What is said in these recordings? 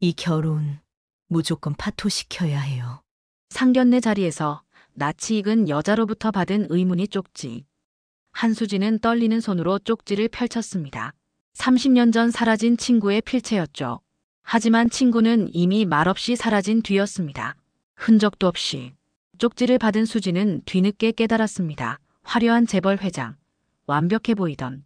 이 결혼 무조건 파토시켜야 해요. 상견례 자리에서 낯이 익은 여자로부터 받은 의문의 쪽지. 한수진은 떨리는 손으로 쪽지를 펼쳤습니다. 30년 전 사라진 친구의 필체였죠. 하지만 친구는 이미 말없이 사라진 뒤였습니다. 흔적도 없이. 쪽지를 받은 수진은 뒤늦게 깨달았습니다. 화려한 재벌 회장, 완벽해 보이던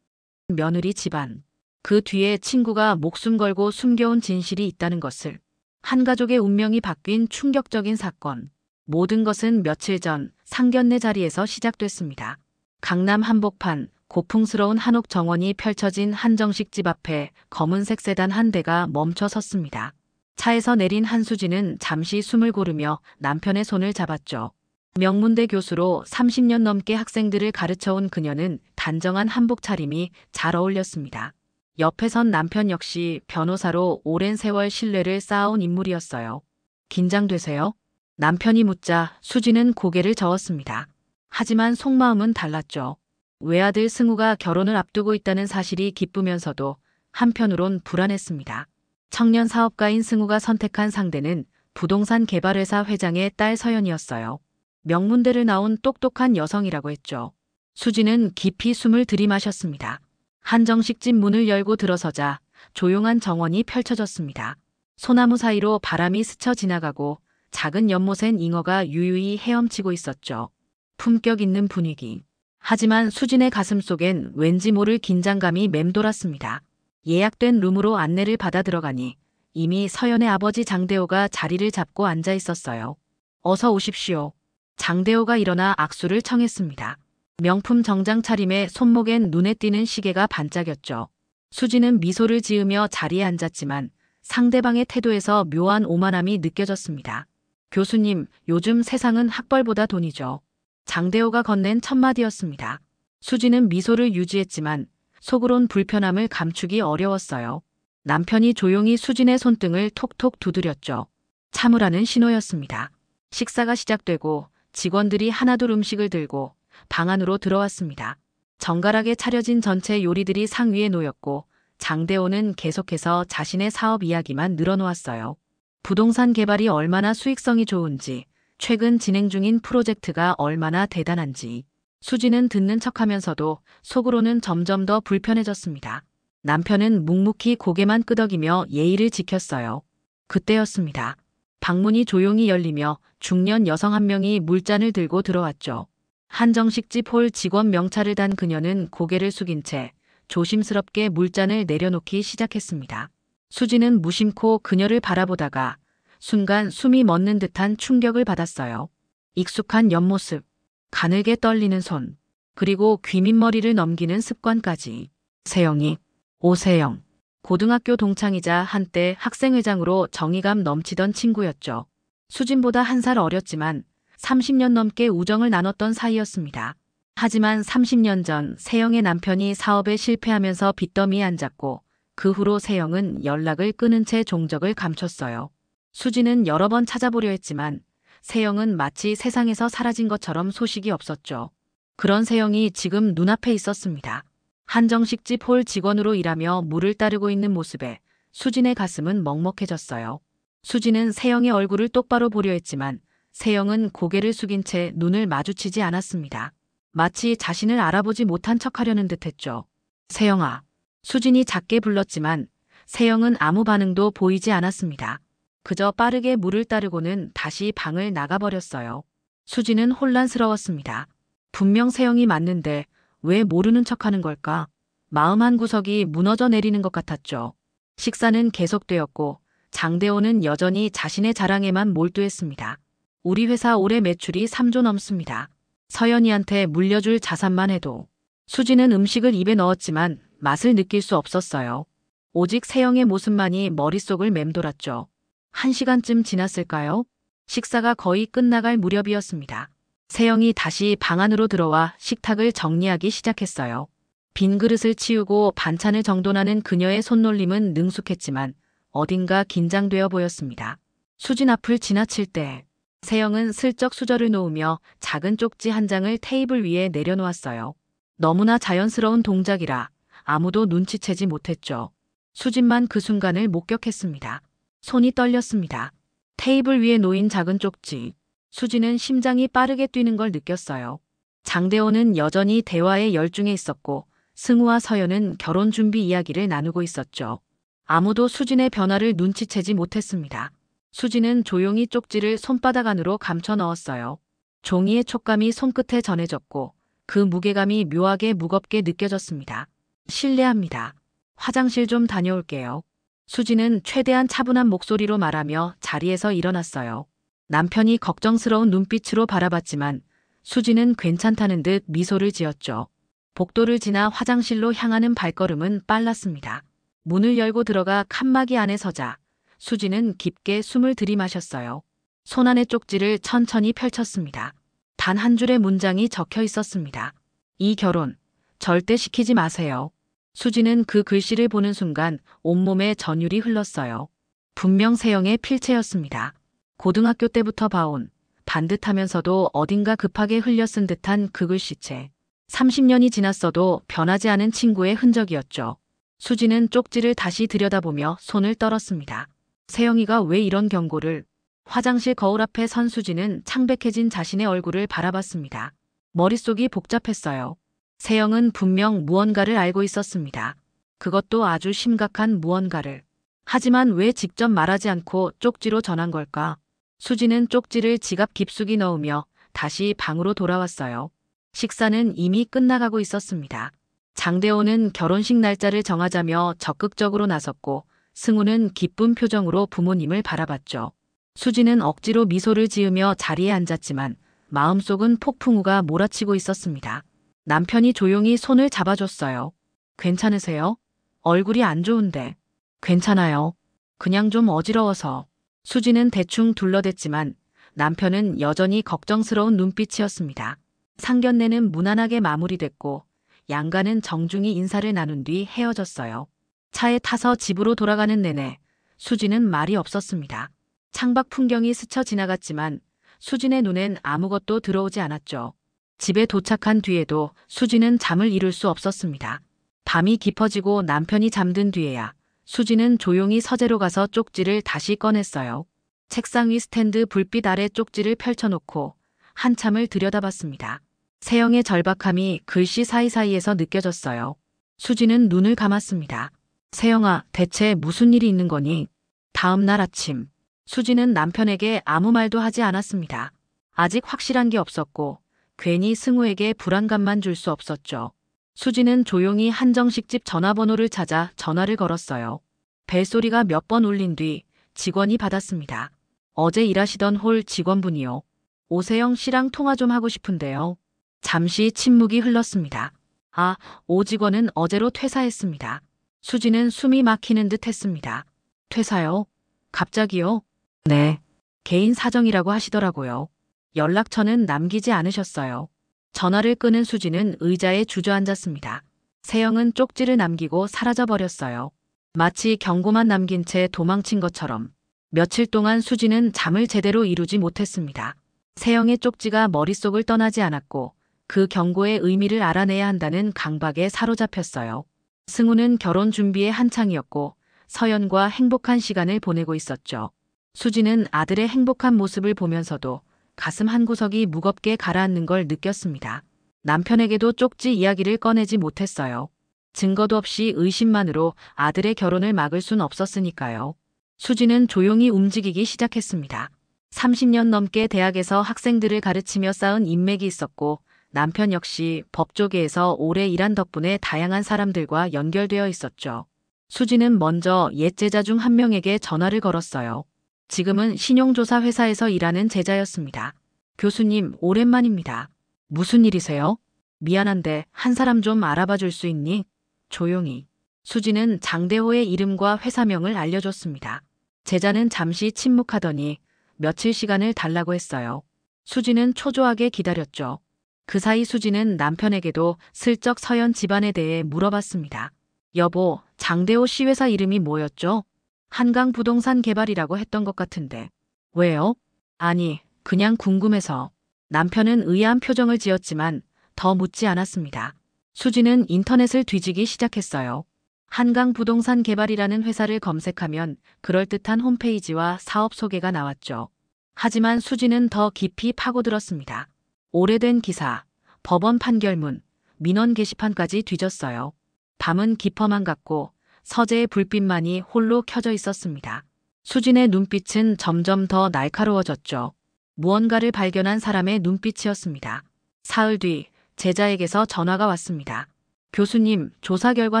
며느리 집안, 그 뒤에 친구가 목숨 걸고 숨겨온 진실이 있다는 것을. 한 가족의 운명이 바뀐 충격적인 사건. 모든 것은 며칠 전 상견례 자리에서 시작됐습니다. 강남 한복판 고풍스러운 한옥 정원이 펼쳐진 한정식 집 앞에 검은색 세단 한 대가 멈춰 섰습니다. 차에서 내린 한수진은 잠시 숨을 고르며 남편의 손을 잡았죠. 명문대 교수로 30년 넘게 학생들을 가르쳐온 그녀는 단정한 한복 차림이 잘 어울렸습니다. 옆에 선 남편 역시 변호사로 오랜 세월 신뢰를 쌓아온 인물이었어요. 긴장되세요? 남편이 묻자 수진은 고개를 저었습니다. 하지만 속마음은 달랐죠. 외아들 승우가 결혼을 앞두고 있다는 사실이 기쁘면서도 한편으론 불안했습니다. 청년 사업가인 승우가 선택한 상대는 부동산 개발회사 회장의 딸 서연이었어요. 명문대를 나온 똑똑한 여성이라고 했죠. 수진은 깊이 숨을 들이마셨습니다. 한정식 집 문을 열고 들어서자 조용한 정원이 펼쳐졌습니다. 소나무 사이로 바람이 스쳐 지나가고 작은 연못엔 잉어가 유유히 헤엄치고 있었죠. 품격 있는 분위기. 하지만 수진의 가슴 속엔 왠지 모를 긴장감이 맴돌았습니다. 예약된 룸으로 안내를 받아 들어가니 이미 서연의 아버지 장대호가 자리를 잡고 앉아 있었어요. 어서 오십시오. 장대호가 일어나 악수를 청했습니다. 명품 정장 차림에 손목엔 눈에 띄는 시계가 반짝였죠. 수진은 미소를 지으며 자리에 앉았지만 상대방의 태도에서 묘한 오만함이 느껴졌습니다. 교수님, 요즘 세상은 학벌보다 돈이죠. 장대호가 건넨 첫마디였습니다. 수진은 미소를 유지했지만 속으론 불편함을 감추기 어려웠어요. 남편이 조용히 수진의 손등을 톡톡 두드렸죠. 참으라는 신호였습니다. 식사가 시작되고 직원들이 하나둘 음식을 들고 방 안으로 들어왔습니다. 정갈하게 차려진 전체 요리들이 상 위에 놓였고 장대호는 계속해서 자신의 사업 이야기만 늘어놓았어요. 부동산 개발이 얼마나 수익성이 좋은지, 최근 진행 중인 프로젝트가 얼마나 대단한지. 수지는 듣는 척하면서도 속으로는 점점 더 불편해졌습니다. 남편은 묵묵히 고개만 끄덕이며 예의를 지켰어요. 그때였습니다. 방문이 조용히 열리며 중년 여성 한 명이 물잔을 들고 들어왔죠. 한정식집 홀 직원 명찰을 단 그녀는 고개를 숙인 채 조심스럽게 물잔을 내려놓기 시작했습니다. 수지는 무심코 그녀를 바라보다가 순간 숨이 멎는 듯한 충격을 받았어요. 익숙한 옆모습, 가늘게 떨리는 손, 그리고 귀밑머리를 넘기는 습관까지. 세영이, 오세영. 고등학교 동창이자 한때 학생회장으로 정의감 넘치던 친구였죠. 수진보다 한 살 어렸지만 30년 넘게 우정을 나눴던 사이였습니다. 하지만 30년 전 세영의 남편이 사업에 실패하면서 빚더미에 앉았고 그 후로 세영은 연락을 끊은 채 종적을 감췄어요. 수진은 여러 번 찾아보려 했지만 세영은 마치 세상에서 사라진 것처럼 소식이 없었죠. 그런 세영이 지금 눈앞에 있었습니다. 한정식집 홀 직원으로 일하며 물을 따르고 있는 모습에 수진의 가슴은 먹먹해졌어요. 수진은 세영의 얼굴을 똑바로 보려 했지만 세영은 고개를 숙인 채 눈을 마주치지 않았습니다. 마치 자신을 알아보지 못한 척하려는 듯했죠. 세영아. 수진이 작게 불렀지만 세영은 아무 반응도 보이지 않았습니다. 그저 빠르게 물을 따르고는 다시 방을 나가버렸어요. 수진은 혼란스러웠습니다. 분명 세영이 맞는데 왜 모르는 척하는 걸까? 마음 한 구석이 무너져 내리는 것 같았죠. 식사는 계속되었고 장대호는 여전히 자신의 자랑에만 몰두했습니다. 우리 회사 올해 매출이 3조 넘습니다. 서연이한테 물려줄 자산만 해도. 수지는 음식을 입에 넣었지만 맛을 느낄 수 없었어요. 오직 세영의 모습만이 머릿속을 맴돌았죠. 1시간쯤 지났을까요? 식사가 거의 끝나갈 무렵이었습니다. 세영이 다시 방 안으로 들어와 식탁을 정리하기 시작했어요. 빈 그릇을 치우고 반찬을 정돈하는 그녀의 손놀림은 능숙했지만 어딘가 긴장되어 보였습니다. 수진 앞을 지나칠 때 세영은 슬쩍 수저를 놓으며 작은 쪽지 한 장을 테이블 위에 내려놓았어요. 너무나 자연스러운 동작이라 아무도 눈치채지 못했죠. 수진만 그 순간을 목격했습니다. 손이 떨렸습니다. 테이블 위에 놓인 작은 쪽지. 수지는 심장이 빠르게 뛰는 걸 느꼈어요. 장대호는 여전히 대화에 열중해 있었고 승우와 서연은 결혼 준비 이야기를 나누고 있었죠. 아무도 수진의 변화를 눈치채지 못했습니다. 수진은 조용히 쪽지를 손바닥 안으로 감춰 넣었어요. 종이의 촉감이 손끝에 전해졌고 그 무게감이 묘하게 무겁게 느껴졌습니다. 실례합니다. 화장실 좀 다녀올게요. 수진은 최대한 차분한 목소리로 말하며 자리에서 일어났어요. 남편이 걱정스러운 눈빛으로 바라봤지만 수진은 괜찮다는 듯 미소를 지었죠. 복도를 지나 화장실로 향하는 발걸음은 빨랐습니다. 문을 열고 들어가 칸막이 안에 서자 수진은 깊게 숨을 들이마셨어요. 손안의 쪽지를 천천히 펼쳤습니다. 단 한 줄의 문장이 적혀 있었습니다. 이 결혼 절대 시키지 마세요. 수진은 그 글씨를 보는 순간 온몸에 전율이 흘렀어요. 분명 세영의 필체였습니다. 고등학교 때부터 봐온 반듯하면서도 어딘가 급하게 흘려 쓴 듯한 그 글씨체. 30년이 지났어도 변하지 않은 친구의 흔적이었죠. 수지는 쪽지를 다시 들여다보며 손을 떨었습니다. 세영이가 왜 이런 경고를. 화장실 거울 앞에 선 수지는 창백해진 자신의 얼굴을 바라봤습니다. 머릿속이 복잡했어요. 세영은 분명 무언가를 알고 있었습니다. 그것도 아주 심각한 무언가를. 하지만 왜 직접 말하지 않고 쪽지로 전한 걸까? 수지는 쪽지를 지갑 깊숙이 넣으며 다시 방으로 돌아왔어요. 식사는 이미 끝나가고 있었습니다. 장대호는 결혼식 날짜를 정하자며 적극적으로 나섰고 승우는 기쁜 표정으로 부모님을 바라봤죠. 수지는 억지로 미소를 지으며 자리에 앉았지만 마음속은 폭풍우가 몰아치고 있었습니다. 남편이 조용히 손을 잡아줬어요. 괜찮으세요? 얼굴이 안 좋은데. 괜찮아요. 그냥 좀 어지러워서. 수지는 대충 둘러댔지만 남편은 여전히 걱정스러운 눈빛이었습니다. 상견례는 무난하게 마무리됐고 양가는 정중히 인사를 나눈 뒤 헤어졌어요. 차에 타서 집으로 돌아가는 내내 수지는 말이 없었습니다. 창밖 풍경이 스쳐 지나갔지만 수진의 눈엔 아무것도 들어오지 않았죠. 집에 도착한 뒤에도 수지는 잠을 이룰 수 없었습니다. 밤이 깊어지고 남편이 잠든 뒤에야 수지는 조용히 서재로 가서 쪽지를 다시 꺼냈어요. 책상 위 스탠드 불빛 아래 쪽지를 펼쳐놓고 한참을 들여다봤습니다. 세영의 절박함이 글씨 사이사이에서 느껴졌어요. 수지는 눈을 감았습니다. 세영아, 대체 무슨 일이 있는 거니? 다음 날 아침, 수지는 남편에게 아무 말도 하지 않았습니다. 아직 확실한 게 없었고 괜히 승우에게 불안감만 줄 수 없었죠. 수지는 조용히 한정식 집 전화번호를 찾아 전화를 걸었어요. 벨소리가 몇 번 울린 뒤 직원이 받았습니다. 어제 일하시던 홀 직원분이요. 오세영 씨랑 통화 좀 하고 싶은데요. 잠시 침묵이 흘렀습니다. 아, 오 직원은 어제로 퇴사했습니다. 수지는 숨이 막히는 듯 했습니다. 퇴사요? 갑자기요? 네. 개인 사정이라고 하시더라고요. 연락처는 남기지 않으셨어요. 전화를 끄는 수지는 의자에 주저앉았습니다. 세영은 쪽지를 남기고 사라져버렸어요. 마치 경고만 남긴 채 도망친 것처럼 며칠 동안 수지는 잠을 제대로 이루지 못했습니다. 세영의 쪽지가 머릿속을 떠나지 않았고 그 경고의 의미를 알아내야 한다는 강박에 사로잡혔어요. 승우는 결혼 준비에 한창이었고 서연과 행복한 시간을 보내고 있었죠. 수지는 아들의 행복한 모습을 보면서도 가슴 한구석이 무겁게 가라앉는 걸 느꼈습니다. 남편에게도 쪽지 이야기를 꺼내지 못했어요. 증거도 없이 의심만으로 아들의 결혼을 막을 순 없었으니까요. 수지는 조용히 움직이기 시작했습니다. 30년 넘게 대학에서 학생들을 가르치며 쌓은 인맥이 있었고 남편 역시 법조계에서 오래 일한 덕분에 다양한 사람들과 연결되어 있었죠. 수지는 먼저 옛 제자 중 한 명에게 전화를 걸었어요. 지금은 신용조사 회사에서 일하는 제자였습니다. 교수님, 오랜만입니다. 무슨 일이세요? 미안한데 한 사람 좀 알아봐 줄 수 있니? 조용히. 수지는 장대호의 이름과 회사명을 알려줬습니다. 제자는 잠시 침묵하더니 며칠 시간을 달라고 했어요. 수지는 초조하게 기다렸죠. 그 사이 수지는 남편에게도 슬쩍 서연 집안에 대해 물어봤습니다. 여보, 장대호 씨 회사 이름이 뭐였죠? 한강부동산 개발이라고 했던 것 같은데. 왜요? 아니, 그냥 궁금해서. 남편은 의아한 표정을 지었지만 더 묻지 않았습니다. 수지는 인터넷을 뒤지기 시작했어요. 한강부동산 개발이라는 회사를 검색하면 그럴듯한 홈페이지와 사업 소개가 나왔죠. 하지만 수지는 더 깊이 파고들었습니다. 오래된 기사, 법원 판결문, 민원 게시판까지 뒤졌어요. 밤은 깊어만 갔고 서재의 불빛만이 홀로 켜져 있었습니다. 수진의 눈빛은 점점 더 날카로워졌죠. 무언가를 발견한 사람의 눈빛이었습니다. 사흘 뒤 제자에게서 전화가 왔습니다. 교수님, 조사 결과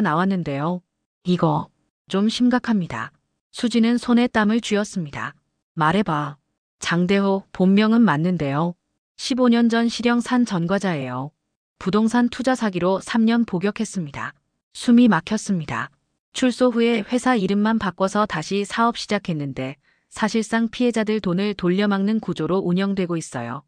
나왔는데요. 이거 좀 심각합니다. 수지는 손에 땀을 쥐었습니다. 말해봐. 장대호, 본명은 맞는데요. 15년 전 실형 산 전과자예요. 부동산 투자 사기로 3년 복역했습니다. 숨이 막혔습니다. 출소 후에 회사 이름만 바꿔서 다시 사업 시작했는데 사실상 피해자들 돈을 돌려막는 구조로 운영되고 있어요.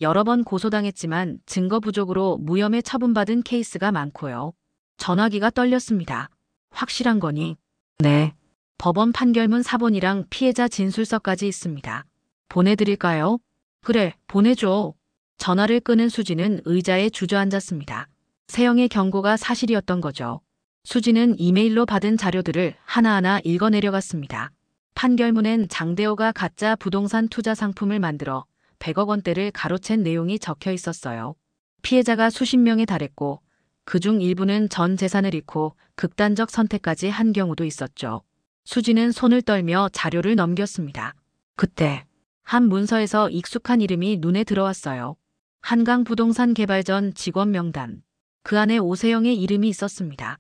여러 번 고소당했지만 증거 부족으로 무혐의 처분받은 케이스가 많고요. 전화기가 떨렸습니다. 확실한 거니? 네. 법원 판결문 사본이랑 피해자 진술서까지 있습니다. 보내드릴까요? 그래, 보내줘. 전화를 끄는 수지는 의자에 주저앉았습니다. 세영의 경고가 사실이었던 거죠. 수지는 이메일로 받은 자료들을 하나하나 읽어내려갔습니다. 판결문엔 장대호가 가짜 부동산 투자 상품을 만들어 100억 원대를 가로챈 내용이 적혀 있었어요. 피해자가 수십 명에 달했고 그중 일부는 전 재산을 잃고 극단적 선택까지 한 경우도 있었죠. 수지는 손을 떨며 자료를 넘겼습니다. 그때 한 문서에서 익숙한 이름이 눈에 들어왔어요. 한강부동산 개발 전 직원 명단. 그 안에 오세영의 이름이 있었습니다.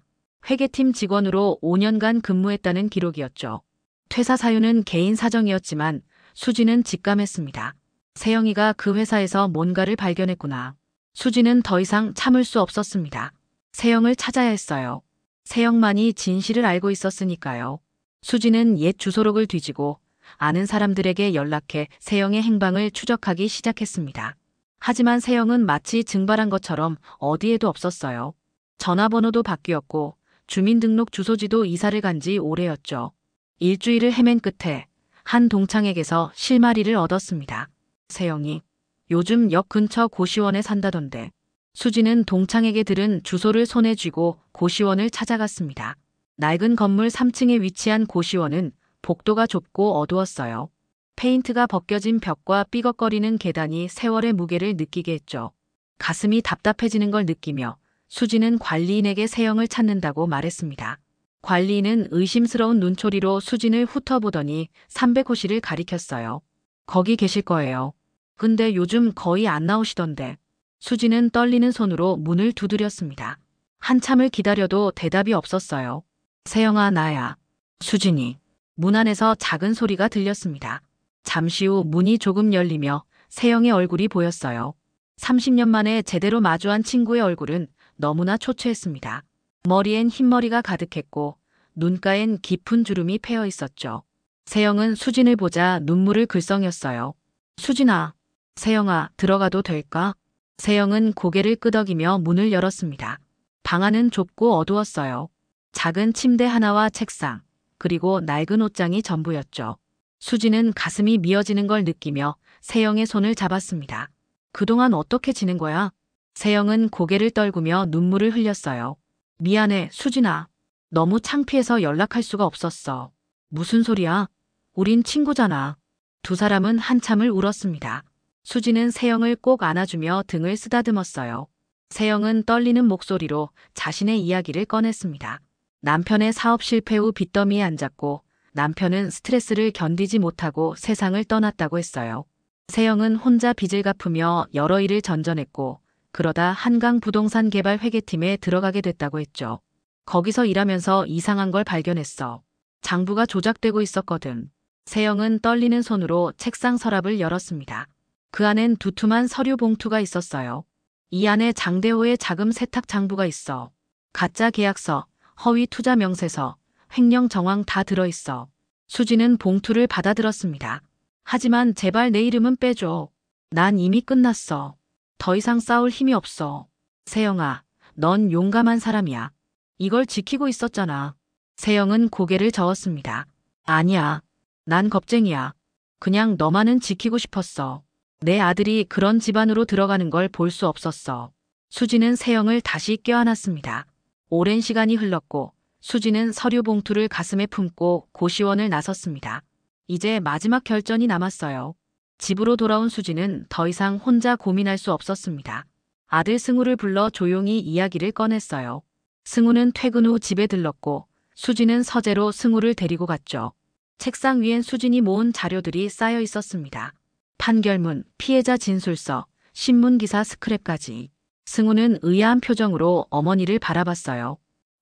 회계팀 직원으로 5년간 근무했다는 기록이었죠. 퇴사 사유는 개인 사정이었지만 수지는 직감했습니다. 세영이가 그 회사에서 뭔가를 발견했구나. 수지는 더 이상 참을 수 없었습니다. 세영을 찾아야 했어요. 세영만이 진실을 알고 있었으니까요. 수지는 옛 주소록을 뒤지고 아는 사람들에게 연락해 세영의 행방을 추적하기 시작했습니다. 하지만 세영은 마치 증발한 것처럼 어디에도 없었어요. 전화번호도 바뀌었고 주민등록 주소지도 이사를 간 지 오래였죠. 일주일을 헤맨 끝에 한 동창에게서 실마리를 얻었습니다. 세영이 요즘 역 근처 고시원에 산다던데. 수지는 동창에게 들은 주소를 손에 쥐고 고시원을 찾아갔습니다. 낡은 건물 3층에 위치한 고시원은 복도가 좁고 어두웠어요. 페인트가 벗겨진 벽과 삐걱거리는 계단이 세월의 무게를 느끼게 했죠. 가슴이 답답해지는 걸 느끼며 수지는 관리인에게 세영을 찾는다고 말했습니다. 관리인은 의심스러운 눈초리로 수진을 훑어보더니 300호실을 가리켰어요. 거기 계실 거예요. 근데 요즘 거의 안 나오시던데. 수지는 떨리는 손으로 문을 두드렸습니다. 한참을 기다려도 대답이 없었어요. 세영아, 나야. 수진이. 문 안에서 작은 소리가 들렸습니다. 잠시 후 문이 조금 열리며 세영의 얼굴이 보였어요. 30년 만에 제대로 마주한 친구의 얼굴은 너무나 초췌했습니다. 머리엔 흰머리가 가득했고 눈가엔 깊은 주름이 패여 있었죠. 세영은 수진을 보자 눈물을 글썽였어요. 수진아. 세영아, 들어가도 될까? 세영은 고개를 끄덕이며 문을 열었습니다. 방 안은 좁고 어두웠어요. 작은 침대 하나와 책상, 그리고 낡은 옷장이 전부였죠. 수지는 가슴이 미어지는 걸 느끼며 세영의 손을 잡았습니다. 그동안 어떻게 지낸 거야? 세영은 고개를 떨구며 눈물을 흘렸어요. 미안해, 수진아. 너무 창피해서 연락할 수가 없었어. 무슨 소리야? 우린 친구잖아. 두 사람은 한참을 울었습니다. 수지는 세영을 꼭 안아주며 등을 쓰다듬었어요. 세영은 떨리는 목소리로 자신의 이야기를 꺼냈습니다. 남편의 사업 실패 후 빚더미에 앉았고 남편은 스트레스를 견디지 못하고 세상을 떠났다고 했어요. 세영은 혼자 빚을 갚으며 여러 일을 전전했고 그러다 한강부동산 개발 회계팀에 들어가게 됐다고 했죠. 거기서 일하면서 이상한 걸 발견했어. 장부가 조작되고 있었거든. 세영은 떨리는 손으로 책상 서랍을 열었습니다. 그 안엔 두툼한 서류 봉투가 있었어요. 이 안에 장대호의 자금 세탁 장부가 있어. 가짜 계약서, 허위 투자 명세서, 횡령 정황 다 들어있어. 수지는 봉투를 받아들었습니다. 하지만 제발 내 이름은 빼줘. 난 이미 끝났어. 더 이상 싸울 힘이 없어. 세영아, 넌 용감한 사람이야. 이걸 지키고 있었잖아. 세영은 고개를 저었습니다. 아니야. 난 겁쟁이야. 그냥 너만은 지키고 싶었어. 내 아들이 그런 집안으로 들어가는 걸 볼 수 없었어. 수지는 세영을 다시 껴안았습니다. 오랜 시간이 흘렀고 수지는 서류 봉투를 가슴에 품고 고시원을 나섰습니다. 이제 마지막 결전이 남았어요. 집으로 돌아온 수지는 더 이상 혼자 고민할 수 없었습니다. 아들 승우를 불러 조용히 이야기를 꺼냈어요. 승우는 퇴근 후 집에 들렀고 수지는 서재로 승우를 데리고 갔죠. 책상 위엔 수진이 모은 자료들이 쌓여 있었습니다. 판결문, 피해자 진술서, 신문기사 스크랩까지. 승우는 의아한 표정으로 어머니를 바라봤어요.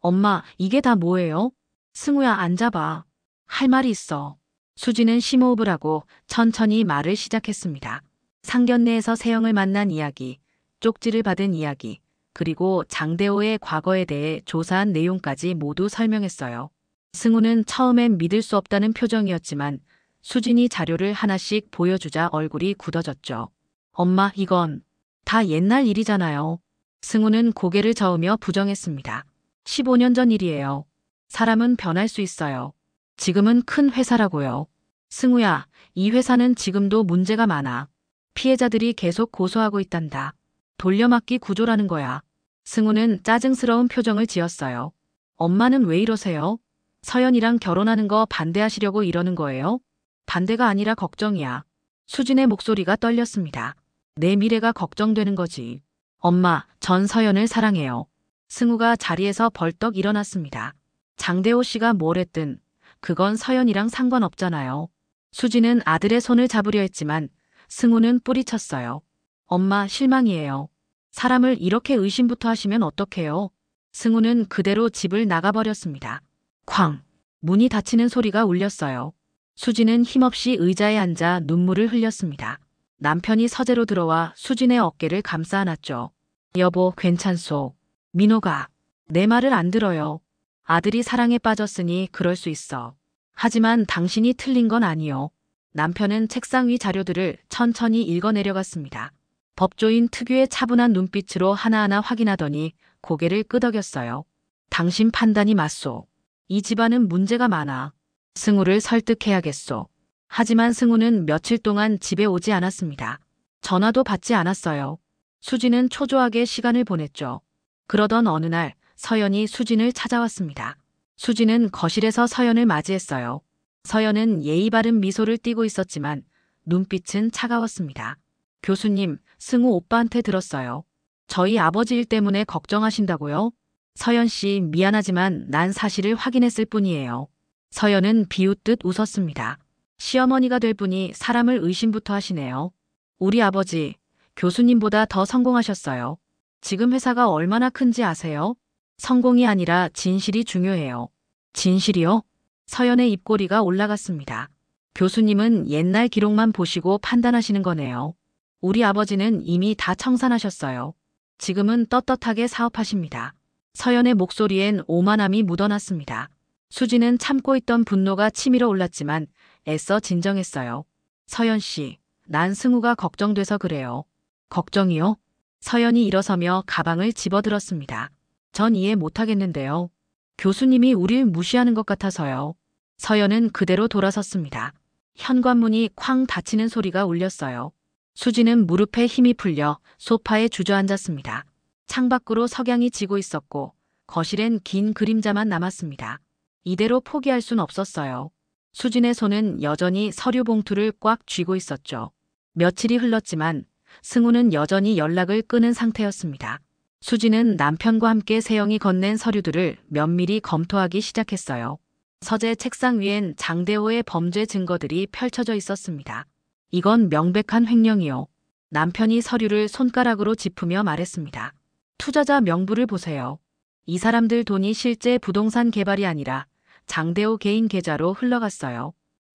엄마, 이게 다 뭐예요? 승우야, 앉아봐. 할 말이 있어. 수지는 심호흡을 하고 천천히 말을 시작했습니다. 상견례에서 세영을 만난 이야기, 쪽지를 받은 이야기, 그리고 장대호의 과거에 대해 조사한 내용까지 모두 설명했어요. 승우는 처음엔 믿을 수 없다는 표정이었지만 수진이 자료를 하나씩 보여주자 얼굴이 굳어졌죠. 엄마, 이건 다 옛날 일이잖아요. 승우는 고개를 저으며 부정했습니다. 15년 전 일이에요. 사람은 변할 수 있어요. 지금은 큰 회사라고요. 승우야, 이 회사는 지금도 문제가 많아. 피해자들이 계속 고소하고 있단다. 돌려막기 구조라는 거야. 승우는 짜증스러운 표정을 지었어요. 엄마는 왜 이러세요? 서연이랑 결혼하는 거 반대하시려고 이러는 거예요? 반대가 아니라 걱정이야. 수진의 목소리가 떨렸습니다. 내 미래가 걱정되는 거지. 엄마, 전 서연을 사랑해요. 승우가 자리에서 벌떡 일어났습니다. 장대호 씨가 뭘 했든 그건 서연이랑 상관없잖아요. 수지는 아들의 손을 잡으려 했지만 승우는 뿌리쳤어요. 엄마, 실망이에요. 사람을 이렇게 의심부터 하시면 어떡해요? 승우는 그대로 집을 나가버렸습니다. 쾅! 문이 닫히는 소리가 울렸어요. 수지는 힘없이 의자에 앉아 눈물을 흘렸습니다. 남편이 서재로 들어와 수진의 어깨를 감싸 안았죠. 여보, 괜찮소. 민호가 내 말을 안 들어요. 아들이 사랑에 빠졌으니 그럴 수 있어. 하지만 당신이 틀린 건 아니요. 남편은 책상 위 자료들을 천천히 읽어내려갔습니다. 법조인 특유의 차분한 눈빛으로 하나하나 확인하더니 고개를 끄덕였어요. 당신 판단이 맞소. 이 집안은 문제가 많아. 승우를 설득해야겠소. 하지만 승우는 며칠 동안 집에 오지 않았습니다. 전화도 받지 않았어요. 수진은 초조하게 시간을 보냈죠. 그러던 어느 날 서연이 수진을 찾아왔습니다. 수진은 거실에서 서연을 맞이했어요. 서연은 예의 바른 미소를 띠고 있었지만 눈빛은 차가웠습니다. 교수님, 승우 오빠한테 들었어요. 저희 아버지 일 때문에 걱정하신다고요? 서연 씨, 미안하지만 난 사실을 확인했을 뿐이에요. 서연은 비웃듯 웃었습니다. 시어머니가 될 분이 사람을 의심부터 하시네요. 우리 아버지, 교수님보다 더 성공하셨어요. 지금 회사가 얼마나 큰지 아세요? 성공이 아니라 진실이 중요해요. 진실이요? 서연의 입꼬리가 올라갔습니다. 교수님은 옛날 기록만 보시고 판단하시는 거네요. 우리 아버지는 이미 다 청산하셨어요. 지금은 떳떳하게 사업하십니다. 서연의 목소리엔 오만함이 묻어났습니다. 수지는 참고 있던 분노가 치밀어 올랐지만 애써 진정했어요. 서연 씨, 난 승우가 걱정돼서 그래요. 걱정이요? 서연이 일어서며 가방을 집어들었습니다. 전 이해 못하겠는데요. 교수님이 우릴 무시하는 것 같아서요. 서연은 그대로 돌아섰습니다. 현관문이 쾅 닫히는 소리가 울렸어요. 수지는 무릎에 힘이 풀려 소파에 주저앉았습니다. 창밖으로 석양이 지고 있었고 거실엔 긴 그림자만 남았습니다. 이대로 포기할 순 없었어요. 수진의 손은 여전히 서류 봉투를 꽉 쥐고 있었죠. 며칠이 흘렀지만 승우는 여전히 연락을 끊은 상태였습니다. 수지는 남편과 함께 세영이 건넨 서류들을 면밀히 검토하기 시작했어요. 서재 책상 위엔 장대호의 범죄 증거들이 펼쳐져 있었습니다. 이건 명백한 횡령이요. 남편이 서류를 손가락으로 짚으며 말했습니다. 투자자 명부를 보세요. 이 사람들 돈이 실제 부동산 개발이 아니라 장대호 개인 계좌로 흘러갔어요.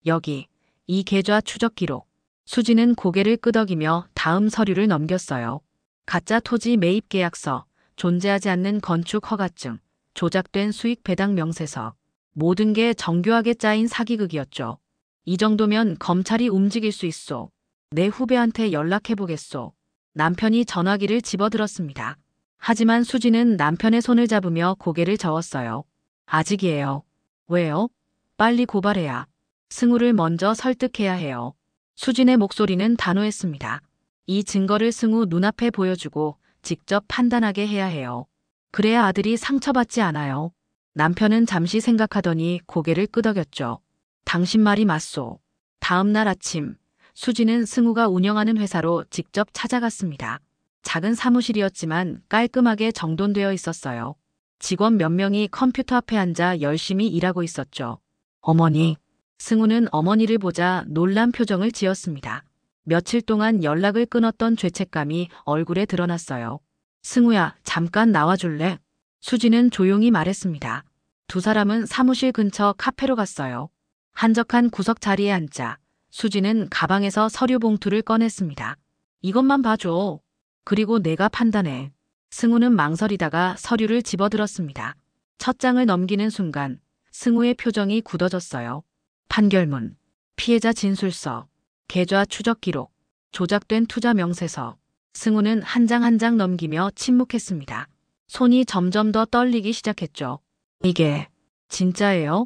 여기, 이 계좌 추적 기록. 수지는 고개를 끄덕이며 다음 서류를 넘겼어요. 가짜 토지 매입 계약서, 존재하지 않는 건축 허가증, 조작된 수익 배당 명세서. 모든 게 정교하게 짜인 사기극이었죠. 이 정도면 검찰이 움직일 수 있소. 내 후배한테 연락해보겠소. 남편이 전화기를 집어들었습니다. 하지만 수지는 남편의 손을 잡으며 고개를 저었어요. 아직이에요. 왜요? 빨리 고발해야. 승우를 먼저 설득해야 해요. 수진의 목소리는 단호했습니다. 이 증거를 승우 눈앞에 보여주고 직접 판단하게 해야 해요. 그래야 아들이 상처받지 않아요. 남편은 잠시 생각하더니 고개를 끄덕였죠. 당신 말이 맞소. 다음 날 아침, 수지는 승우가 운영하는 회사로 직접 찾아갔습니다. 작은 사무실이었지만 깔끔하게 정돈되어 있었어요. 직원 몇 명이 컴퓨터 앞에 앉아 열심히 일하고 있었죠. 어머니. 승우는 어머니를 보자 놀란 표정을 지었습니다. 며칠 동안 연락을 끊었던 죄책감이 얼굴에 드러났어요. 승우야, 잠깐 나와줄래? 수지는 조용히 말했습니다. 두 사람은 사무실 근처 카페로 갔어요. 한적한 구석 자리에 앉자 수지는 가방에서 서류 봉투를 꺼냈습니다. 이것만 봐줘. 그리고 내가 판단해. 승우는 망설이다가 서류를 집어들었습니다. 첫 장을 넘기는 순간 승우의 표정이 굳어졌어요. 판결문, 피해자 진술서, 계좌 추적 기록, 조작된 투자 명세서. 승우는 한 장 한 장 넘기며 침묵했습니다. 손이 점점 더 떨리기 시작했죠. 이게 진짜예요?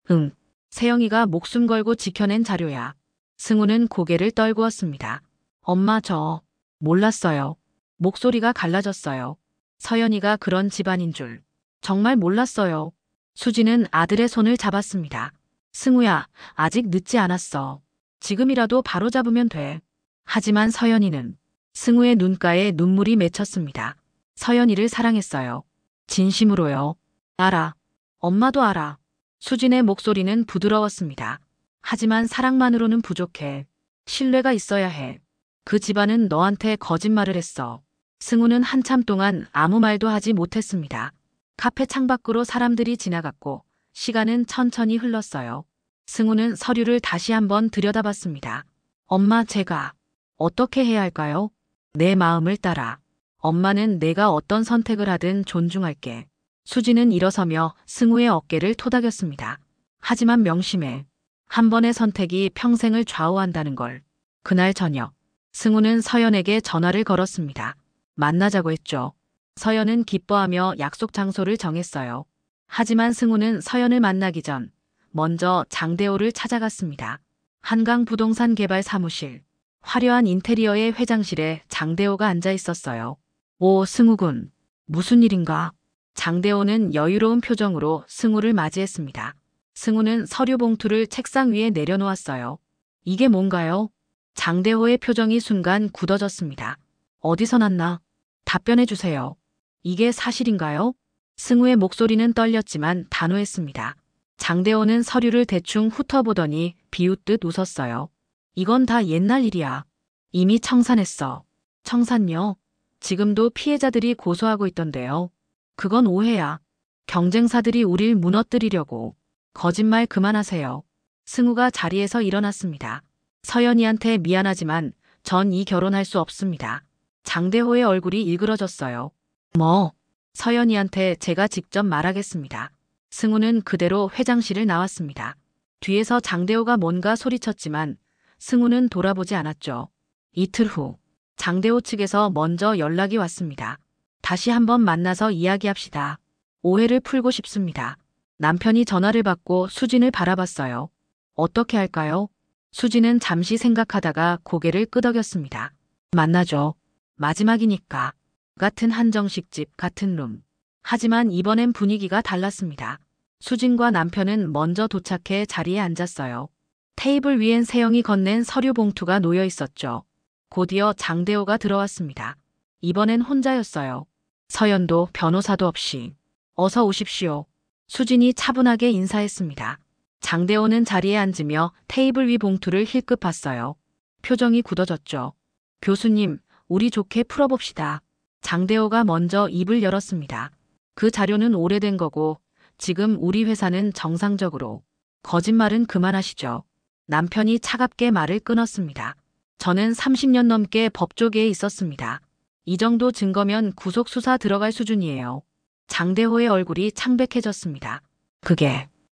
응. 세영이가 목숨 걸고 지켜낸 자료야. 승우는 고개를 떨구었습니다. 엄마 저 몰랐어요. 목소리가 갈라졌어요. 서연이가 그런 집안인 줄 정말 몰랐어요. 수지는 아들의 손을 잡았습니다. 승우야, 아직 늦지 않았어. 지금이라도 바로 잡으면 돼. 하지만 서연이는 승우의 눈가에 눈물이 맺혔습니다. 서연이를 사랑했어요. 진심으로요. 알아. 엄마도 알아. 수진의 목소리는 부드러웠습니다. 하지만 사랑만으로는 부족해. 신뢰가 있어야 해. 그 집안은 너한테 거짓말을 했어. 승우는 한참 동안 아무 말도 하지 못했습니다. 카페 창밖으로 사람들이 지나갔고 시간은 천천히 흘렀어요. 승우는 서류를 다시 한번 들여다봤습니다. 엄마, 제가 어떻게 해야 할까요? 내 마음을 따라. 엄마는 내가 어떤 선택을 하든 존중할게. 수지는 일어서며 승우의 어깨를 토닥였습니다. 하지만 명심해. 한 번의 선택이 평생을 좌우한다는 걸. 그날 저녁, 승우는 서연에게 전화를 걸었습니다. 만나자고 했죠. 서연은 기뻐하며 약속 장소를 정했어요. 하지만 승우는 서연을 만나기 전 먼저 장대호를 찾아갔습니다. 한강 부동산 개발 사무실. 화려한 인테리어의 회장실에 장대호가 앉아 있었어요. 오, 승우군. 무슨 일인가? 장대호는 여유로운 표정으로 승우를 맞이했습니다. 승우는 서류 봉투를 책상 위에 내려놓았어요. 이게 뭔가요? 장대호의 표정이 순간 굳어졌습니다. 어디서 났나? 답변해 주세요. 이게 사실인가요? 승우의 목소리는 떨렸지만 단호했습니다. 장대호는 서류를 대충 훑어보더니 비웃듯 웃었어요. 이건 다 옛날 일이야. 이미 청산했어. 청산요? 지금도 피해자들이 고소하고 있던데요. 그건 오해야. 경쟁사들이 우릴 무너뜨리려고. 거짓말 그만하세요. 승우가 자리에서 일어났습니다. 서연이한테 미안하지만 전 이 결혼할 수 없습니다. 장대호의 얼굴이 일그러졌어요. 뭐? 서연이한테 제가 직접 말하겠습니다. 승우는 그대로 회장실을 나왔습니다. 뒤에서 장대호가 뭔가 소리쳤지만 승우는 돌아보지 않았죠. 이틀 후 장대호 측에서 먼저 연락이 왔습니다. 다시 한번 만나서 이야기합시다. 오해를 풀고 싶습니다. 남편이 전화를 받고 수진을 바라봤어요. 어떻게 할까요? 수진은 잠시 생각하다가 고개를 끄덕였습니다. 만나죠. 마지막이니까. 같은 한정식집, 같은 룸. 하지만 이번엔 분위기가 달랐습니다. 수진과 남편은 먼저 도착해 자리에 앉았어요. 테이블 위엔 세영이 건넨 서류 봉투가 놓여 있었죠. 곧이어 장대호가 들어왔습니다. 이번엔 혼자였어요. 서연도 변호사도 없이. 어서 오십시오. 수진이 차분하게 인사했습니다. 장대호는 자리에 앉으며 테이블 위 봉투를 힐끗 봤어요. 표정이 굳어졌죠. 교수님, 우리 좋게 풀어봅시다. 장대호가 먼저 입을 열었습니다. 그 자료는 오래된 거고 지금 우리 회사는 정상적으로. 거짓말은 그만하시죠. 남편이 차갑게 말을 끊었습니다. 저는 30년 넘게 법조계에 있었습니다. 이 정도 증거면 구속수사 들어갈 수준이에요. 장대호의 얼굴이 창백해졌습니다.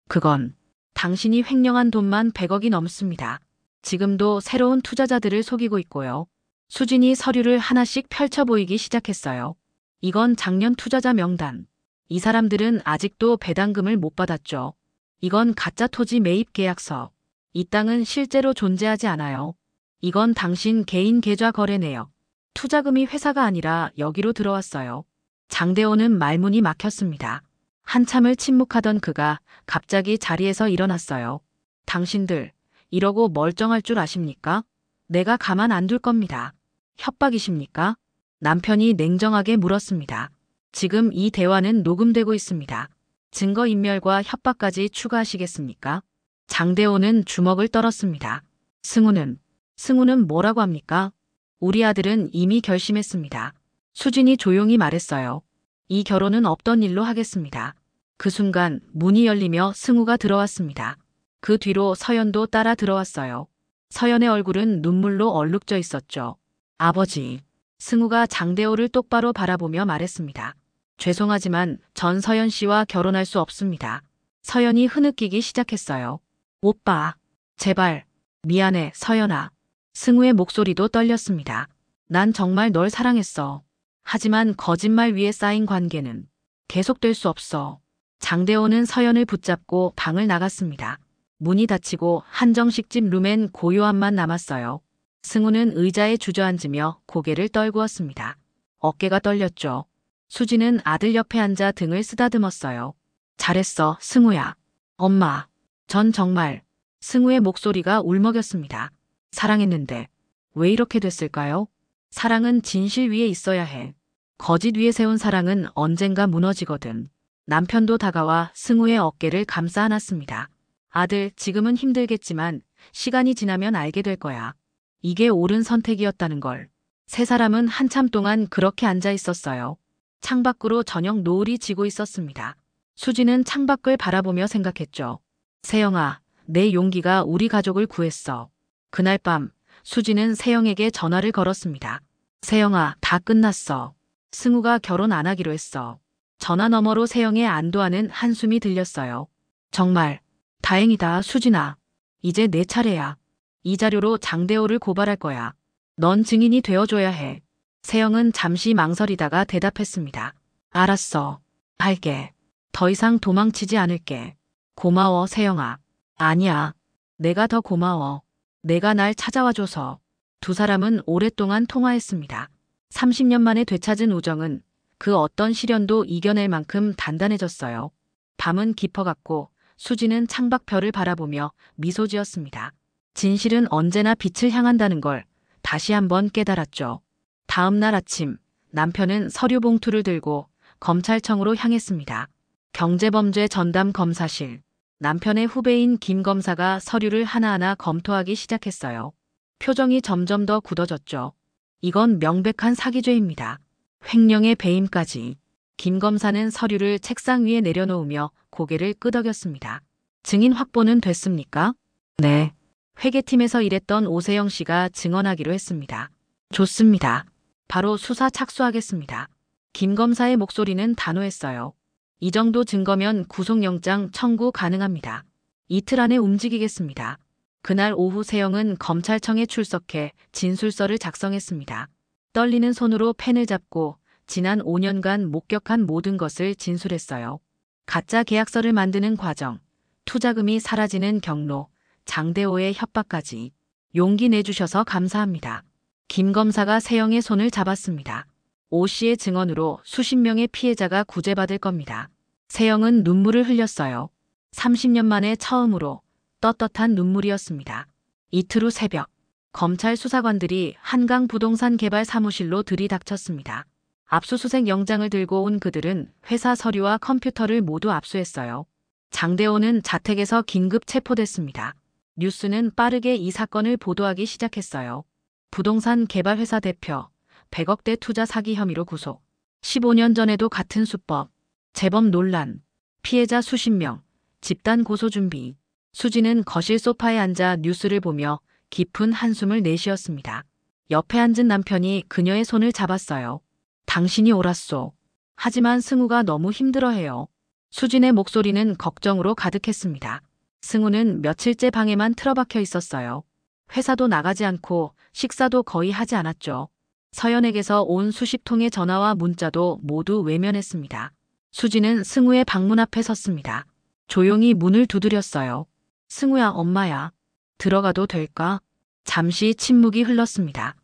그건 당신이 횡령한 돈만 100억이 넘습니다. 지금도 새로운 투자자들을 속이고 있고요. 수진이 서류를 하나씩 펼쳐 보이기 시작했어요. 이건 작년 투자자 명단. 이 사람들은 아직도 배당금을 못 받았죠. 이건 가짜 토지 매입 계약서. 이 땅은 실제로 존재하지 않아요. 이건 당신 개인 계좌 거래 내역. 투자금이 회사가 아니라 여기로 들어왔어요. 장대호는 말문이 막혔습니다. 한참을 침묵하던 그가 갑자기 자리에서 일어났어요. 당신들, 이러고 멀쩡할 줄 아십니까? 내가 가만 안 둘 겁니다. 협박이십니까? 남편이 냉정하게 물었습니다. 지금 이 대화는 녹음되고 있습니다. 증거인멸과 협박까지 추가하시겠습니까? 장대호는 주먹을 떨었습니다. 승우는 뭐라고 합니까? 우리 아들은 이미 결심했습니다. 수진이 조용히 말했어요. 이 결혼은 없던 일로 하겠습니다. 그 순간 문이 열리며 승우가 들어왔습니다. 그 뒤로 서연도 따라 들어왔어요. 서연의 얼굴은 눈물로 얼룩져 있었죠. 아버지. 승우가 장대호를 똑바로 바라보며 말했습니다. 죄송하지만 전 서연 씨와 결혼할 수 없습니다. 서연이 흐느끼기 시작했어요. 오빠. 제발. 미안해, 서연아. 승우의 목소리도 떨렸습니다. 난 정말 널 사랑했어. 하지만 거짓말 위에 쌓인 관계는 계속될 수 없어. 장대호는 서연을 붙잡고 방을 나갔습니다. 문이 닫히고 한정식집 룸엔 고요함만 남았어요. 승우는 의자에 주저앉으며 고개를 떨구었습니다. 어깨가 떨렸죠. 수지는 아들 옆에 앉아 등을 쓰다듬었어요. 잘했어, 승우야. 엄마. 전 정말. 승우의 목소리가 울먹였습니다. 사랑했는데 왜 이렇게 됐을까요? 사랑은 진실 위에 있어야 해. 거짓 위에 세운 사랑은 언젠가 무너지거든. 남편도 다가와 승우의 어깨를 감싸 안았습니다. 아들, 지금은 힘들겠지만 시간이 지나면 알게 될 거야. 이게 옳은 선택이었다는 걸. 세 사람은 한참 동안 그렇게 앉아 있었어요. 창밖으로 저녁 노을이 지고 있었습니다. 수지는 창밖을 바라보며 생각했죠. 세영아, 내 용기가 우리 가족을 구했어. 그날 밤 수지는 세영에게 전화를 걸었습니다. 세영아, 다 끝났어. 승우가 결혼 안 하기로 했어. 전화 너머로 세영의 안도하는 한숨이 들렸어요. 정말 다행이다, 수진아. 이제 내 차례야. 이 자료로 장대호를 고발할 거야. 넌 증인이 되어줘야 해. 세영은 잠시 망설이다가 대답했습니다. 알았어. 할게. 더 이상 도망치지 않을게. 고마워, 세영아. 아니야. 내가 더 고마워. 내가 날 찾아와줘서. 두 사람은 오랫동안 통화했습니다. 30년 만에 되찾은 우정은 그 어떤 시련도 이겨낼 만큼 단단해졌어요. 밤은 깊어갔고 수지는 창밖별을 바라보며 미소 지었습니다. 진실은 언제나 빛을 향한다는 걸 다시 한번 깨달았죠. 다음 날 아침 남편은 서류 봉투를 들고 검찰청으로 향했습니다. 경제범죄 전담 검사실. 남편의 후배인 김 검사가 서류를 하나하나 검토하기 시작했어요. 표정이 점점 더 굳어졌죠. 이건 명백한 사기죄입니다. 횡령의 배임까지. 김 검사는 서류를 책상 위에 내려놓으며 고개를 끄덕였습니다. 증인 확보는 됐습니까? 네. 회계팀에서 일했던 오세영 씨가 증언하기로 했습니다. 좋습니다. 바로 수사 착수하겠습니다. 김 검사의 목소리는 단호했어요. 이 정도 증거면 구속영장 청구 가능합니다. 이틀 안에 움직이겠습니다. 그날 오후 세영은 검찰청에 출석해 진술서를 작성했습니다. 떨리는 손으로 펜을 잡고 지난 5년간 목격한 모든 것을 진술했어요. 가짜 계약서를 만드는 과정, 투자금이 사라지는 경로, 장대호의 협박까지. 용기 내주셔서 감사합니다. 김 검사가 세영의 손을 잡았습니다. 오 씨의 증언으로 수십 명의 피해자가 구제받을 겁니다. 세영은 눈물을 흘렸어요. 30년 만에 처음으로 떳떳한 눈물이었습니다. 이틀 후 새벽, 검찰 수사관들이 한강 부동산 개발 사무실로 들이닥쳤습니다. 압수수색 영장을 들고 온 그들은 회사 서류와 컴퓨터를 모두 압수했어요. 장대호는 자택에서 긴급 체포됐습니다. 뉴스는 빠르게 이 사건을 보도하기 시작했어요. 부동산 개발회사 대표, 100억대 투자 사기 혐의로 구속. 15년 전에도 같은 수법. 재범 논란. 피해자 수십 명. 집단 고소 준비. 수지는 거실 소파에 앉아 뉴스를 보며 깊은 한숨을 내쉬었습니다. 옆에 앉은 남편이 그녀의 손을 잡았어요. 당신이 옳았소. 하지만 승우가 너무 힘들어해요. 수진의 목소리는 걱정으로 가득했습니다. 승우는 며칠째 방에만 틀어박혀 있었어요. 회사도 나가지 않고 식사도 거의 하지 않았죠. 서연에게서 온 수십 통의 전화와 문자도 모두 외면했습니다. 수지는 승우의 방문 앞에 섰습니다. 조용히 문을 두드렸어요. 승우야, 엄마야. 들어가도 될까? 잠시 침묵이 흘렀습니다.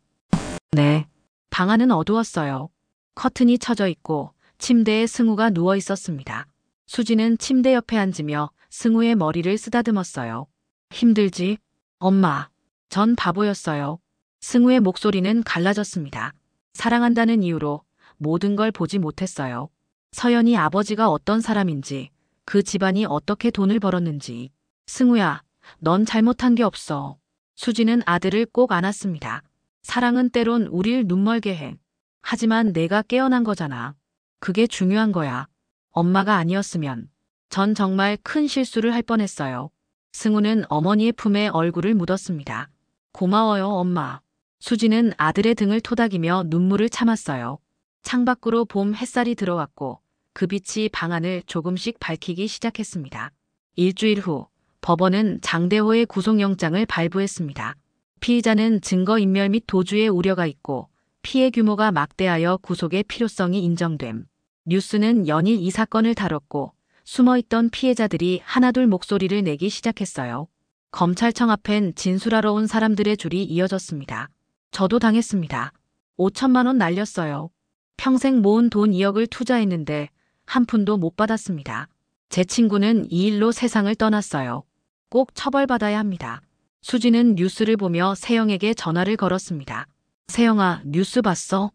네. 방 안은 어두웠어요. 커튼이 쳐져 있고 침대에 승우가 누워 있었습니다. 수지는 침대 옆에 앉으며 승우의 머리를 쓰다듬었어요. 힘들지? 엄마. 전 바보였어요. 승우의 목소리는 갈라졌습니다. 사랑한다는 이유로 모든 걸 보지 못했어요. 서연이 아버지가 어떤 사람인지, 그 집안이 어떻게 돈을 벌었는지. 승우야, 넌 잘못한 게 없어. 수지는 아들을 꼭 안았습니다. 사랑은 때론 우릴 눈멀게 해. 하지만 내가 깨어난 거잖아. 그게 중요한 거야. 엄마가 아니었으면 전 정말 큰 실수를 할 뻔했어요. 승우는 어머니의 품에 얼굴을 묻었습니다. 고마워요, 엄마. 수지는 아들의 등을 토닥이며 눈물을 참았어요. 창밖으로 봄 햇살이 들어왔고 그 빛이 방안을 조금씩 밝히기 시작했습니다. 일주일 후 법원은 장대호의 구속영장을 발부했습니다. 피의자는 증거인멸 및 도주의 우려가 있고 피해 규모가 막대하여 구속의 필요성이 인정됨. 뉴스는 연일 이 사건을 다뤘고 숨어있던 피해자들이 하나둘 목소리를 내기 시작했어요. 검찰청 앞엔 진술하러 온 사람들의 줄이 이어졌습니다. 저도 당했습니다. 5천만 원 날렸어요. 평생 모은 돈 2억을 투자했는데 한 푼도 못 받았습니다. 제 친구는 이 일로 세상을 떠났어요. 꼭 처벌받아야 합니다. 수지는 뉴스를 보며 세영에게 전화를 걸었습니다. 세영아, 뉴스 봤어?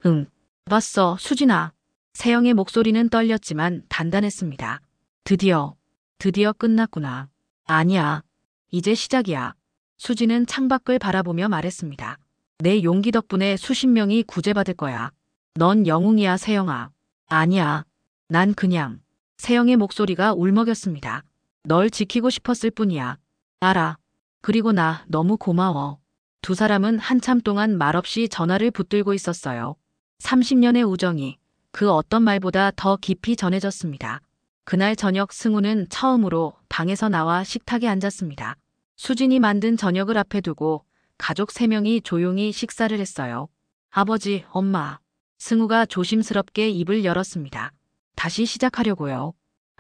응, 봤어, 수진아. 세영의 목소리는 떨렸지만 단단했습니다. 드디어 끝났구나. 아니야, 이제 시작이야. 수지는 창밖을 바라보며 말했습니다. 내 용기 덕분에 수십 명이 구제받을 거야. 넌 영웅이야, 세영아. 아니야, 난 그냥. 세영의 목소리가 울먹였습니다. 널 지키고 싶었을 뿐이야. 알아. 그리고 나 너무 고마워. 두 사람은 한참 동안 말없이 전화를 붙들고 있었어요. 30년의 우정이 그 어떤 말보다 더 깊이 전해졌습니다. 그날 저녁 승우는 처음으로 방에서 나와 식탁에 앉았습니다. 수진이 만든 저녁을 앞에 두고 가족 3명이 조용히 식사를 했어요. 아버지, 엄마. 승우가 조심스럽게 입을 열었습니다. 다시 시작하려고요.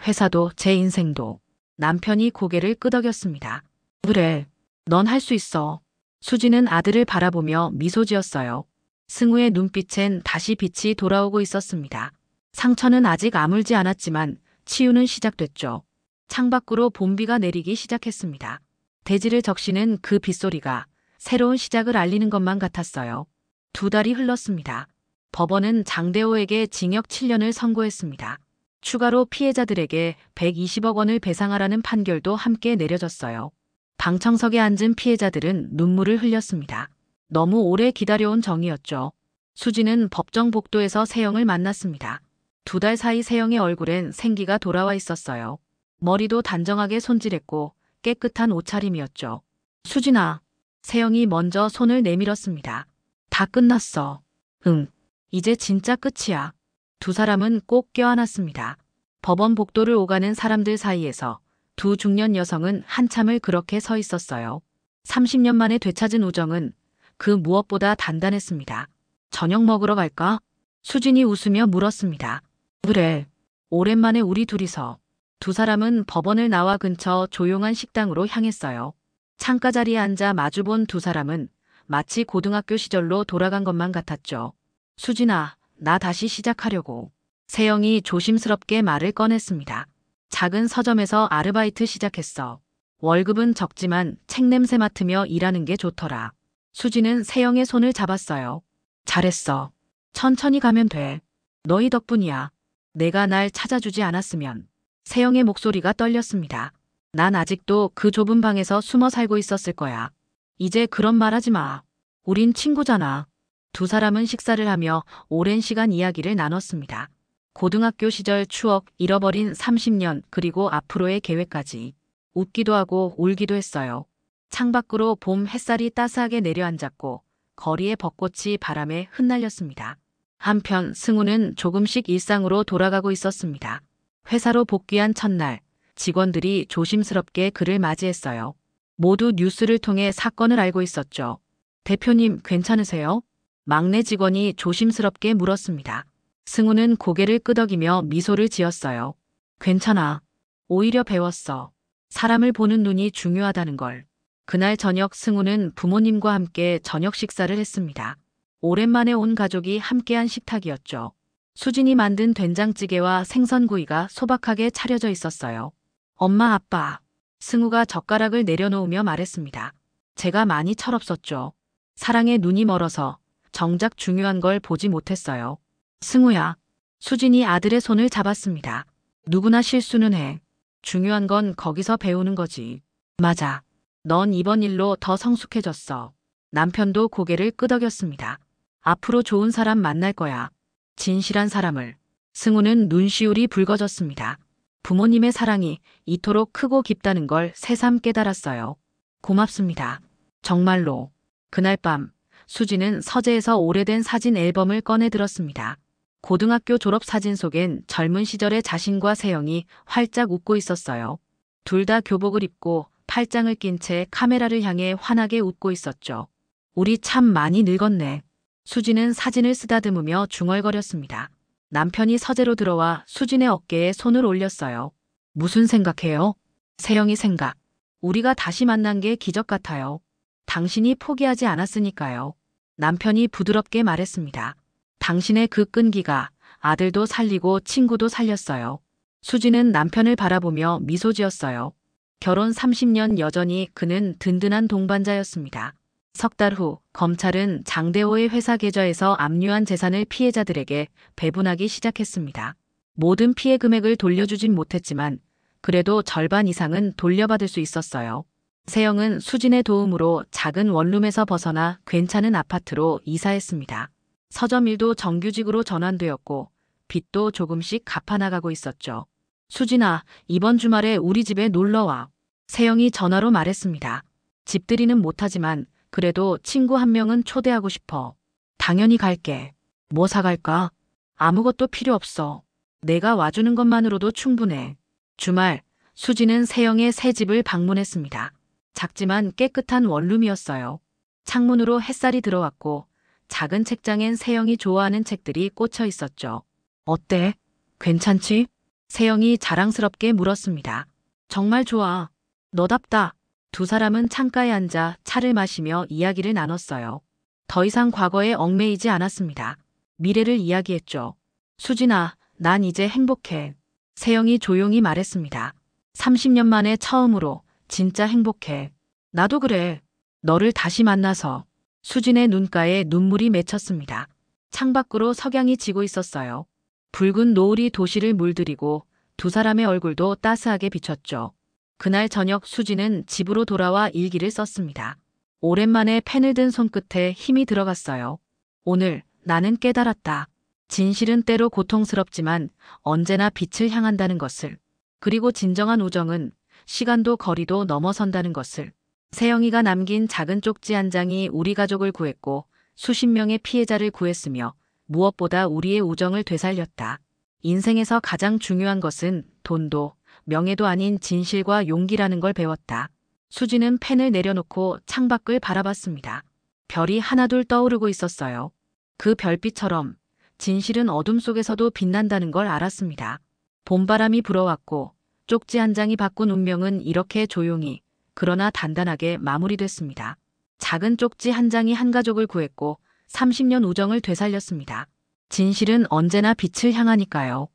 회사도 제 인생도. 남편이 고개를 끄덕였습니다. 그래, 넌 할 수 있어. 수지는 아들을 바라보며 미소 지었어요. 승우의 눈빛엔 다시 빛이 돌아오고 있었습니다. 상처는 아직 아물지 않았지만 치유는 시작됐죠. 창밖으로 봄비가 내리기 시작했습니다. 대지를 적시는 그 빗소리가 새로운 시작을 알리는 것만 같았어요. 2달이 흘렀습니다. 법원은 장대호에게 징역 7년을 선고했습니다. 추가로 피해자들에게 120억 원을 배상하라는 판결도 함께 내려졌어요. 방청석에 앉은 피해자들은 눈물을 흘렸습니다. 너무 오래 기다려온 정의였죠. 수지는 법정 복도에서 세영을 만났습니다. 2달 사이 세영의 얼굴엔 생기가 돌아와 있었어요. 머리도 단정하게 손질했고 깨끗한 옷차림이었죠. 수진아. 세영이 먼저 손을 내밀었습니다. 다 끝났어. 응. 이제 진짜 끝이야. 두 사람은 꼭 껴안았습니다. 법원 복도를 오가는 사람들 사이에서 두 중년 여성은 한참을 그렇게 서 있었어요. 30년 만에 되찾은 우정은 그 무엇보다 단단했습니다. 저녁 먹으러 갈까? 수진이 웃으며 물었습니다. 그래. 오랜만에 우리 둘이서. 두 사람은 법원을 나와 근처 조용한 식당으로 향했어요. 창가 자리에 앉아 마주본 두 사람은 마치 고등학교 시절로 돌아간 것만 같았죠. 수진아, 나 다시 시작하려고. 세영이 조심스럽게 말을 꺼냈습니다. 작은 서점에서 아르바이트 시작했어. 월급은 적지만 책 냄새 맡으며 일하는 게 좋더라. 수지는 세영의 손을 잡았어요. 잘했어. 천천히 가면 돼. 너희 덕분이야. 내가 날 찾아주지 않았으면. 세영의 목소리가 떨렸습니다. 난 아직도 그 좁은 방에서 숨어 살고 있었을 거야. 이제 그런 말 하지 마. 우린 친구잖아. 두 사람은 식사를 하며 오랜 시간 이야기를 나눴습니다. 고등학교 시절 추억, 잃어버린 30년, 그리고 앞으로의 계획까지. 웃기도 하고 울기도 했어요. 창밖으로 봄 햇살이 따스하게 내려앉았고 거리의 벚꽃이 바람에 흩날렸습니다. 한편 승우는 조금씩 일상으로 돌아가고 있었습니다. 회사로 복귀한 첫날, 직원들이 조심스럽게 그를 맞이했어요. 모두 뉴스를 통해 사건을 알고 있었죠. 대표님, 괜찮으세요? 막내 직원이 조심스럽게 물었습니다. 승우는 고개를 끄덕이며 미소를 지었어요. 괜찮아. 오히려 배웠어. 사람을 보는 눈이 중요하다는 걸. 그날 저녁 승우는 부모님과 함께 저녁 식사를 했습니다. 오랜만에 온 가족이 함께한 식탁이었죠. 수진이 만든 된장찌개와 생선구이가 소박하게 차려져 있었어요. 엄마, 아빠. 승우가 젓가락을 내려놓으며 말했습니다. 제가 많이 철없었죠. 사랑에 눈이 멀어서 정작 중요한 걸 보지 못했어요. 승우야. 수진이 아들의 손을 잡았습니다. 누구나 실수는 해. 중요한 건 거기서 배우는 거지. 맞아. 넌 이번 일로 더 성숙해졌어. 남편도 고개를 끄덕였습니다. 앞으로 좋은 사람 만날 거야. 진실한 사람을. 승우는 눈시울이 붉어졌습니다. 부모님의 사랑이 이토록 크고 깊다는 걸 새삼 깨달았어요. 고맙습니다. 정말로. 그날 밤 수지는 서재에서 오래된 사진 앨범을 꺼내 들었습니다. 고등학교 졸업 사진 속엔 젊은 시절의 자신과 세영이 활짝 웃고 있었어요. 둘 다 교복을 입고 팔짱을 낀 채 카메라를 향해 환하게 웃고 있었죠. 우리 참 많이 늙었네. 수지는 사진을 쓰다듬으며 중얼거렸습니다. 남편이 서재로 들어와 수진의 어깨에 손을 올렸어요. 무슨 생각해요? 세영이 생각. 우리가 다시 만난 게 기적 같아요. 당신이 포기하지 않았으니까요. 남편이 부드럽게 말했습니다. 당신의 그 끈기가 아들도 살리고 친구도 살렸어요. 수지는 남편을 바라보며 미소 지었어요. 결혼 30년 여전히 그는 든든한 동반자였습니다. 석 달 후 검찰은 장대호의 회사 계좌에서 압류한 재산을 피해자들에게 배분하기 시작했습니다. 모든 피해 금액을 돌려주진 못했지만 그래도 절반 이상은 돌려받을 수 있었어요. 세영은 수진의 도움으로 작은 원룸에서 벗어나 괜찮은 아파트로 이사했습니다. 서점 일도 정규직으로 전환되었고 빚도 조금씩 갚아나가고 있었죠. 수진아, 이번 주말에 우리 집에 놀러와. 세영이 전화로 말했습니다. 집들이는 못하지만 그래도 친구 한 명은 초대하고 싶어. 당연히 갈게. 뭐 사갈까? 아무것도 필요 없어. 내가 와주는 것만으로도 충분해. 주말, 수지는 세영의 새 집을 방문했습니다. 작지만 깨끗한 원룸이었어요. 창문으로 햇살이 들어왔고 작은 책장엔 세영이 좋아하는 책들이 꽂혀 있었죠. 어때? 괜찮지? 세영이 자랑스럽게 물었습니다. 정말 좋아. 너답다. 두 사람은 창가에 앉아 차를 마시며 이야기를 나눴어요. 더 이상 과거에 얽매이지 않았습니다. 미래를 이야기했죠. 수진아, 난 이제 행복해. 세영이 조용히 말했습니다. 30년 만에 처음으로 진짜 행복해. 나도 그래. 너를 다시 만나서. 수진의 눈가에 눈물이 맺혔습니다. 창밖으로 석양이 지고 있었어요. 붉은 노을이 도시를 물들이고 두 사람의 얼굴도 따스하게 비쳤죠. 그날 저녁 수지는 집으로 돌아와 일기를 썼습니다. 오랜만에 펜을 든 손끝에 힘이 들어갔어요. 오늘 나는 깨달았다. 진실은 때로 고통스럽지만 언제나 빛을 향한다는 것을. 그리고 진정한 우정은 시간도 거리도 넘어선다는 것을. 세영이가 남긴 작은 쪽지 한 장이 우리 가족을 구했고 수십 명의 피해자를 구했으며 무엇보다 우리의 우정을 되살렸다. 인생에서 가장 중요한 것은 돈도 명예도 아닌 진실과 용기라는 걸 배웠다. 수지는 펜을 내려놓고 창밖을 바라봤습니다. 별이 하나둘 떠오르고 있었어요. 그 별빛처럼 진실은 어둠 속에서도 빛난다는 걸 알았습니다. 봄바람이 불어왔고 쪽지 한 장이 바꾼 운명은 이렇게 조용히 그러나 단단하게 마무리됐습니다. 작은 쪽지 한 장이 한 가족을 구했고 30년 우정을 되살렸습니다. 진실은 언제나 빛을 향하니까요.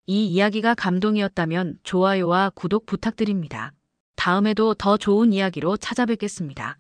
이 이야기가 감동이었다면 좋아요와 구독 부탁드립니다. 다음에도 더 좋은 이야기로 찾아뵙겠습니다.